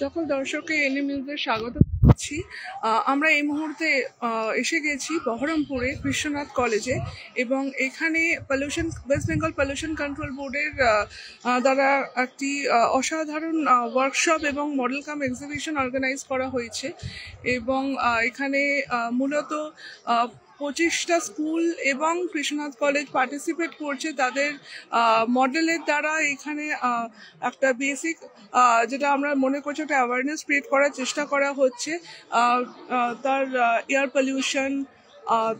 সকল দর্শককে এনএম নিউজে স্বাগত জানাচ্ছি। আমরা এই মুহূর্তে এসে গেছি বহরমপুরে কৃষ্ণনাথ কলেজে এবং এখানে ওয়েস্ট বেঙ্গল পলিউশন কন্ট্রোল বোর্ডের দ্বারা একটি অসাধারণ ওয়ার্কশপ এবং মডেল কাম এক্সিবিশন অর্গানাইজ করা হয়েছে এবং এখানে মূলত 25টা স্কুল এবং কৃষ্ণনাথ কলেজ পার্টিসিপেট করছে তাদের মডেলের দ্বারা। এখানে একটা বেসিক যেটা আমরা মনে করছি একটা অ্যাওয়ারনেস ক্রিয়েট করার চেষ্টা করা হচ্ছে। তার এয়ার পলিউশন,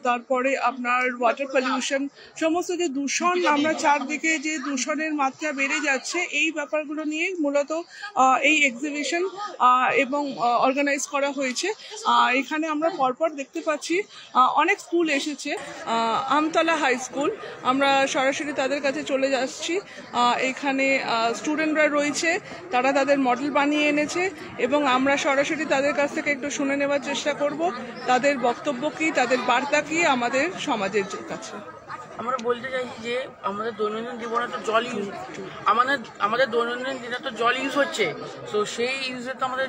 তারপরে আপনার ওয়াটার পলিউশন, সমস্ত যে দূষণ, আমরা চারদিকে যে দূষণের মাত্রা বেড়ে যাচ্ছে, এই ব্যাপারগুলো নিয়ে মূলত এই এক্সিবিশন এবং অর্গানাইজ করা হয়েছে। এখানে আমরা পরপর দেখতে পাচ্ছি অনেক স্কুল এসেছে। আমতলা হাই স্কুল, আমরা সরাসরি তাদের কাছে চলে যাচ্ছি। এখানে স্টুডেন্টরা রয়েছে, তারা তাদের মডেল বানিয়ে এনেছে এবং আমরা সরাসরি তাদের কাছ থেকে একটু শুনে নেওয়ার চেষ্টা করব তাদের বক্তব্য কি, তাদের বার্তা কি আমাদের সমাজের কাছে। আমরা বলতে চাইছি যে আমাদের দৈনন্দিন জীবনে তো জল ইউজ, আমাদের দৈনন্দিন দিনে তো জল ইউজ হচ্ছে, তো সেই ইউজে তো আমাদের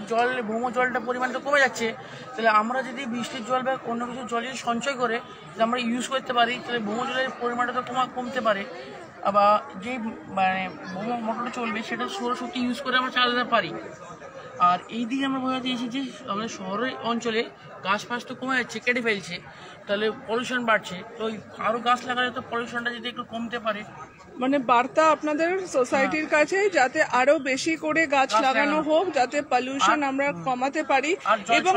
ভৌম জলটা পরিমাণটা কমে যাচ্ছে। তাহলে আমরা যদি বৃষ্টির জল বা অন্য কিছু জল যদি সঞ্চয় করে যদি আমরা ইউজ করতে পারি, তাহলে ভৌম জলের পরিমাণটা তো কমতে পারে। আবার যে ভৌম মোটরটা চলবে সেটা সৌরশক্তি ইউজ করে আমরা চালাতে পারি। আর এই দিকে আমরা বোঝাতে চেয়েছি যে আমাদের শহরের অঞ্চলে গাছ ফাছ তো কমে যাচ্ছে, কেটে ফেলছে, তাহলে পলিউশন বাড়ছে। তো আরও গাছ লাগালে তো পলিউশনটা যদি একটু কমতে পারে। মানে বার্তা আপনাদের সোসাইটির কাছে যাতে আরো বেশি করে গাছ লাগানো হোক, যাতে পলিউশন আমরা কমাতে পারি এবং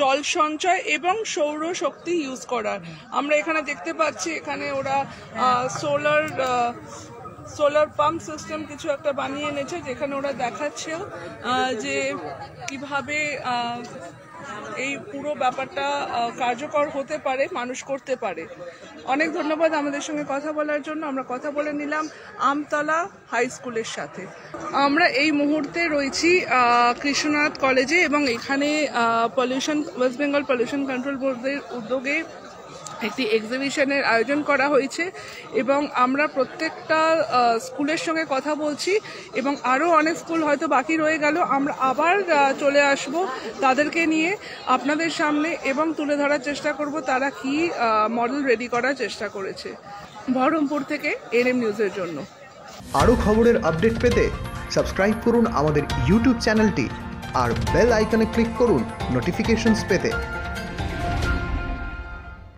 জল সঞ্চয় এবং সৌর শক্তি ইউজ করার। আমরা এখানে দেখতে পাচ্ছি এখানে ওরা সোলার পাম্প সিস্টেম কিছু একটা বানিয়ে এনেছে, যেখানে ওরা দেখাচ্ছে যে কিভাবে এই পুরো ব্যাপারটা কার্যকর হতে পারে, মানুষ করতে পারে। অনেক ধন্যবাদ আমাদের সঙ্গে কথা বলার জন্য। আমরা কথা বলে নিলাম আমতলা হাই স্কুলের সাথে। আমরা এই মুহূর্তে রয়েছি কৃষ্ণনাথ কলেজে এবং এখানে ওয়েস্ট বেঙ্গল পলিউশন কন্ট্রোল বোর্ডের উদ্যোগে একটি এক্সিবিশনের আয়োজন করা হয়েছে এবং আমরা প্রত্যেকটা স্কুলের সঙ্গে কথা বলছি এবং আরও অনেক স্কুল হয়তো বাকি রয়ে গেল। আমরা আবার চলে আসব তাদেরকে নিয়ে আপনাদের সামনে এবং তুলে ধরার চেষ্টা করব তারা কি মডেল রেডি করার চেষ্টা করেছে। বহরমপুর থেকে এনএম নিউজের জন্য। আরও খবরের আপডেট পেতে সাবস্ক্রাইব করুন আমাদের ইউটিউব চ্যানেলটি আর বেল আইকনে ক্লিক করুন নোটিফিকেশনস পেতে।